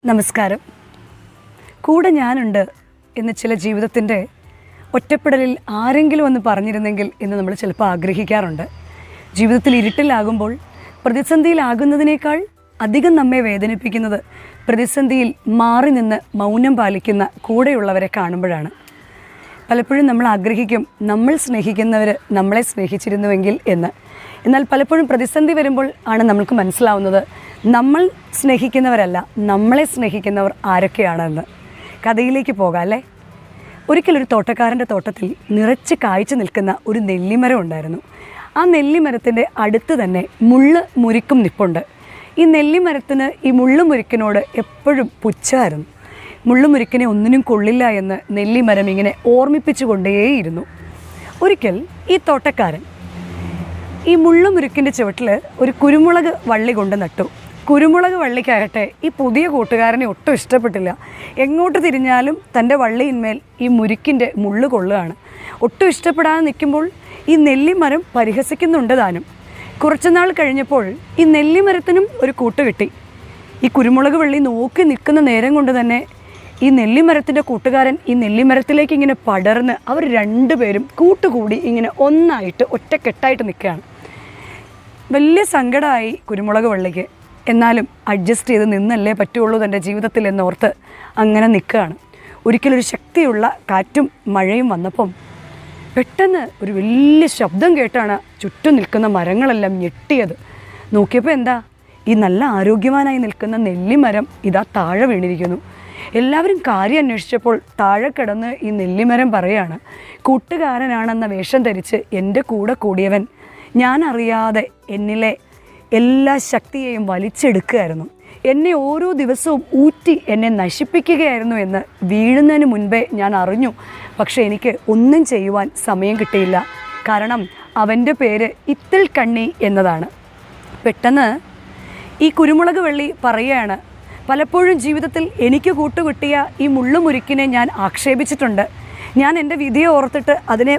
നമസ്കാരം. കൂടെ ഞാനുണ്ട് എന്ന് ചില ജീവിതത്തിൻ്റെ ഒറ്റപ്പെടലിൽ ആരെങ്കിലും ഒന്ന് പറഞ്ഞിരുന്നെങ്കിൽ എന്ന് നമ്മൾ ചിലപ്പോൾ ആഗ്രഹിക്കാറുണ്ട്. ജീവിതത്തിൽ ഇരുട്ടിലാകുമ്പോൾ പ്രതിസന്ധിയിലാകുന്നതിനേക്കാൾ അധികം നമ്മെ വേദനിപ്പിക്കുന്നത് പ്രതിസന്ധിയിൽ മാറി നിന്ന് മൗനം പാലിക്കുന്ന കൂടെയുള്ളവരെ കാണുമ്പോഴാണ്. പലപ്പോഴും നമ്മൾ ആഗ്രഹിക്കും നമ്മൾ സ്നേഹിക്കുന്നവർ നമ്മളെ സ്നേഹിച്ചിരുന്നുവെങ്കിൽ എന്ന്. എന്നാൽ പലപ്പോഴും പ്രതിസന്ധി വരുമ്പോൾ ആണ് നമ്മൾക്ക് മനസ്സിലാവുന്നത് നമ്മൾ സ്നേഹിക്കുന്നവരല്ല, നമ്മളെ സ്നേഹിക്കുന്നവർ ആരൊക്കെയാണെന്ന്. കഥയിലേക്ക് പോകാം അല്ലേ. ഒരിക്കലൊരു തോട്ടക്കാരൻ്റെ തോട്ടത്തിൽ നിറച്ച് കായ്ച്ചു നിൽക്കുന്ന ഒരു നെല്ലിമരം ഉണ്ടായിരുന്നു. ആ നെല്ലിമരത്തിൻ്റെ അടുത്ത് തന്നെ മുള്ള് മുരിക്കും നിപ്പുണ്ട്. ഈ നെല്ലിമരത്തിന് ഈ മുള്ളുമുരിക്കിനോട് എപ്പോഴും പുച്ഛമായിരുന്നു. മുള്ളുമുരിക്കിനെ ഒന്നിനും കൊള്ളില്ല എന്ന് നെല്ലിമരം ഇങ്ങനെ ഓർമ്മിപ്പിച്ചു കൊണ്ടേയിരുന്നു. ഒരിക്കൽ ഈ തോട്ടക്കാരൻ ഈ മുള്ളുമുരിക്കിൻ്റെ ചുവട്ടിൽ ഒരു കുരുമുളക് വള്ളി കൊണ്ട് നട്ടു. കുരുമുളക് വള്ളിക്കാകട്ടെ ഈ പുതിയ കൂട്ടുകാരനെ ഒട്ടും ഇഷ്ടപ്പെട്ടില്ല. എങ്ങോട്ട് തിരിഞ്ഞാലും തൻ്റെ വള്ളിയിന്മേൽ ഈ മുരിക്കിൻ്റെ മുള്ളു കൊള്ളുകയാണ്. ഒട്ടും ഇഷ്ടപ്പെടാതെ നിൽക്കുമ്പോൾ ഈ നെല്ലിമരം പരിഹസിക്കുന്നുണ്ട് താനും. കുറച്ചുനാൾ കഴിഞ്ഞപ്പോൾ ഈ നെല്ലിമരത്തിനും ഒരു കൂട്ട് കിട്ടി. ഈ കുരുമുളക് വള്ളി നോക്കി നിൽക്കുന്ന നേരം കൊണ്ട് തന്നെ ഈ നെല്ലിമരത്തിൻ്റെ കൂട്ടുകാരൻ ഈ നെല്ലിമരത്തിലേക്ക് ഇങ്ങനെ പടർന്ന് അവർ രണ്ടുപേരും കൂട്ടുകൂടി ഇങ്ങനെ ഒന്നായിട്ട് ഒറ്റക്കെട്ടായിട്ട് നിൽക്കുകയാണ്. വലിയ സങ്കടമായി കുരുമുളക് വള്ളിക്ക്. എന്നാലും അഡ്ജസ്റ്റ് ചെയ്ത് നിന്നല്ലേ പറ്റുള്ളൂ തൻ്റെ ജീവിതത്തിൽ എന്നോർത്ത് അങ്ങനെ നിൽക്കുകയാണ്. ഒരിക്കലൊരു ശക്തിയുള്ള കാറ്റും മഴയും വന്നപ്പം പെട്ടെന്ന് ഒരു വലിയ ശബ്ദം കേട്ടാണ് ചുറ്റും നിൽക്കുന്ന മരങ്ങളെല്ലാം ഞെട്ടിയത്. നോക്കിയപ്പോൾ എന്താ, ഈ നല്ല ആരോഗ്യവാനായി നിൽക്കുന്ന നെല്ലിമരം ഇതാ താഴെ വീണിരിക്കുന്നു. എല്ലാവരും കാര്യം അന്വേഷിച്ചപ്പോൾ താഴെ കിടന്ന് ഈ നെല്ലിമരം പറയാണ്, കൂട്ടുകാരനാണെന്ന വേഷം ധരിച്ച് എൻ്റെ കൂടെ കൂടിയവൻ ഞാൻ അറിയാതെ എന്നിലെ എല്ലാ ശക്തിയെയും വലിച്ചെടുക്കുകയായിരുന്നു. എന്നെ ഓരോ ദിവസവും ഊറ്റി എന്നെ നശിപ്പിക്കുകയായിരുന്നു എന്ന് വീഴുന്നതിന് മുൻപേ ഞാൻ അറിഞ്ഞു. പക്ഷേ എനിക്ക് ഒന്നും ചെയ്യുവാൻ സമയം കിട്ടിയില്ല. കാരണം അവൻ്റെ പേര് ഇത്തിൽ കണ്ണി എന്നതാണ്. പെട്ടെന്ന് ഈ കുരുമുളക് വള്ളി പറയുകയാണ്, പലപ്പോഴും ജീവിതത്തിൽ എനിക്ക് കൂട്ടുകിട്ടിയ ഈ മുള്ളുമുരിക്കിനെ ഞാൻ ആക്ഷേപിച്ചിട്ടുണ്ട്. ഞാൻ എൻ്റെ വിധിയെ ഓർത്തിട്ട് അതിനെ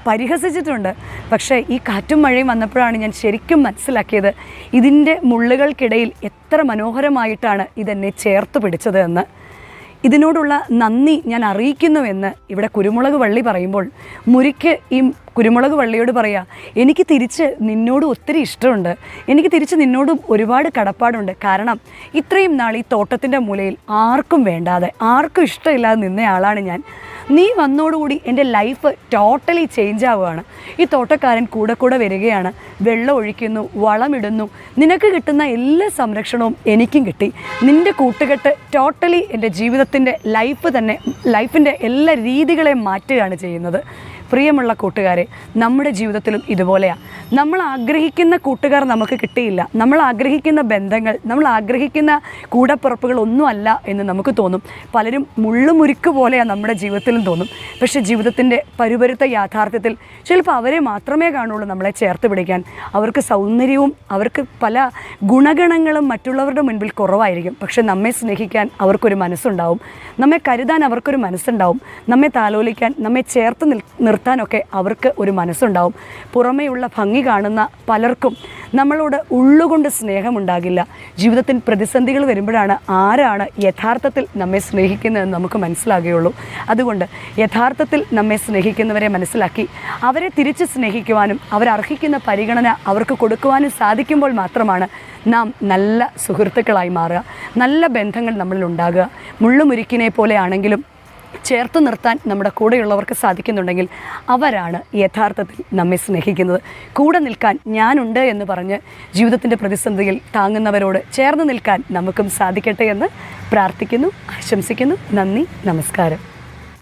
പരിഹസിച്ചിട്ടുണ്ട്. പക്ഷേ ഈ കാറ്റും മഴയും വന്നപ്പോഴാണ് ഞാൻ ശരിക്കും മനസ്സിലാക്കിയത് ഇതിൻ്റെ മുള്ളുകൾക്കിടയിൽ എത്ര മനോഹരമായിട്ടാണ് ഇതെന്നെ ചേർത്ത് പിടിച്ചത് എന്ന്. ഇതിനോടുള്ള നന്ദി ഞാൻ അറിയിക്കുന്നുവെന്ന് ഇവിടെ കുരുമുളക് വള്ളി പറയുമ്പോൾ മുരിക്ക് ഈ കുരുമുളക് വള്ളിയോട് പറയാം, എനിക്ക് തിരിച്ച് നിന്നോട് ഒത്തിരി ഇഷ്ടമുണ്ട്, എനിക്ക് തിരിച്ച് നിന്നോടും ഒരുപാട് കടപ്പാടുണ്ട്. കാരണം ഇത്രയും നാൾ ഈ തോട്ടത്തിൻ്റെ മൂലയിൽ ആർക്കും വേണ്ടാതെ ആർക്കും ഇഷ്ടമില്ലാതെ നിന്നയാളാണ് ഞാൻ. നീ വന്നോടുകൂടി എൻ്റെ ലൈഫ് ടോട്ടലി ചേഞ്ച് ആവുകയാണ്. ഈ തോട്ടക്കാരൻ കൂടെ കൂടെ വരികയാണ്, വെള്ളം ഒഴിക്കുന്നു, വളമിടുന്നു. നിനക്ക് കിട്ടുന്ന എല്ലാ സംരക്ഷണവും എനിക്കും കിട്ടി. നിൻ്റെ കൂട്ടുകെട്ട് ടോട്ടലി എൻ്റെ ജീവിതത്തിൻ്റെ ലൈഫിൻ്റെ എല്ലാ രീതികളെയും മാറ്റുകയാണ് ചെയ്യുന്നത്. പ്രിയമുള്ള കൂട്ടുകാരെ, നമ്മുടെ ജീവിതത്തിലും ഇതുപോലെയാണ്. നമ്മൾ ആഗ്രഹിക്കുന്ന കൂട്ടുകാർ നമുക്ക് കിട്ടിയില്ല, നമ്മൾ ആഗ്രഹിക്കുന്ന ബന്ധങ്ങൾ, നമ്മൾ ആഗ്രഹിക്കുന്ന കൂടപ്പിറപ്പുകൾ ഒന്നുമല്ല എന്ന് നമുക്ക് തോന്നും. പലരും മുള്ളുമുരിക്ക് പോലെയാണ് നമ്മുടെ ജീവിതത്തിലും തോന്നും. പക്ഷേ ജീവിതത്തിൻ്റെ പരുപരുത്ത യാഥാർത്ഥ്യത്തിൽ ചിലപ്പോൾ അവരെ മാത്രമേ കാണുള്ളൂ നമ്മളെ ചേർത്ത് പിടിക്കാൻ. അവർക്ക് സൗന്ദര്യവും അവർക്ക് പല ഗുണഗണങ്ങളും മറ്റുള്ളവരുടെ മുൻപിൽ കുറവായിരിക്കും. പക്ഷെ നമ്മെ സ്നേഹിക്കാൻ അവർക്കൊരു മനസ്സുണ്ടാവും, നമ്മെ കരുതാൻ അവർക്കൊരു മനസ്സുണ്ടാവും, നമ്മെ താലോലിക്കാൻ, നമ്മെ ചേർത്ത് നിർത്താനൊക്കെ അവർക്ക് ഒരു മനസ്സുണ്ടാവും. പുറമേയുള്ള ഭംഗി കാണുന്ന പലർക്കും നമ്മളോട് ഉള്ളുകൊണ്ട് സ്നേഹമുണ്ടാകില്ല. ജീവിതത്തിൽ പ്രതിസന്ധികൾ വരുമ്പോഴാണ് ആരാണ് യഥാർത്ഥത്തിൽ നമ്മെ സ്നേഹിക്കുന്നതെന്ന് നമുക്ക് മനസ്സിലാകുകയുള്ളൂ. അതുകൊണ്ട് യഥാർത്ഥത്തിൽ നമ്മെ സ്നേഹിക്കുന്നവരെ മനസ്സിലാക്കി അവരെ തിരിച്ച് സ്നേഹിക്കുവാനും അവരർഹിക്കുന്ന പരിഗണന അവർക്ക് കൊടുക്കുവാനും സാധിക്കുമ്പോൾ മാത്രമാണ് നാം നല്ല സുഹൃത്തുക്കളായി മാറുക, നല്ല ബന്ധങ്ങൾ നമ്മളിൽ ഉണ്ടാകുക. മുള്ളുമുരിക്കിനെ പോലെ ആണെങ്കിലും ചേർത്ത് നിർത്താൻ നമ്മുടെ കൂടെയുള്ളവർക്ക് സാധിക്കുന്നുണ്ടെങ്കിൽ അവരാണ് യഥാർത്ഥത്തിൽ നമ്മെ സ്നേഹിക്കുന്നത്. കൂടെ നിൽക്കാൻ ഞാനുണ്ട് എന്ന് പറഞ്ഞ് ജീവിതത്തിൻ്റെ പ്രതിസന്ധിയിൽ താങ്ങുന്നവരോട് ചേർന്ന് നിൽക്കാൻ നമുക്കും സാധിക്കട്ടെ എന്ന് പ്രാർത്ഥിക്കുന്നു, ആശംസിക്കുന്നു. നന്ദി, നമസ്കാരം.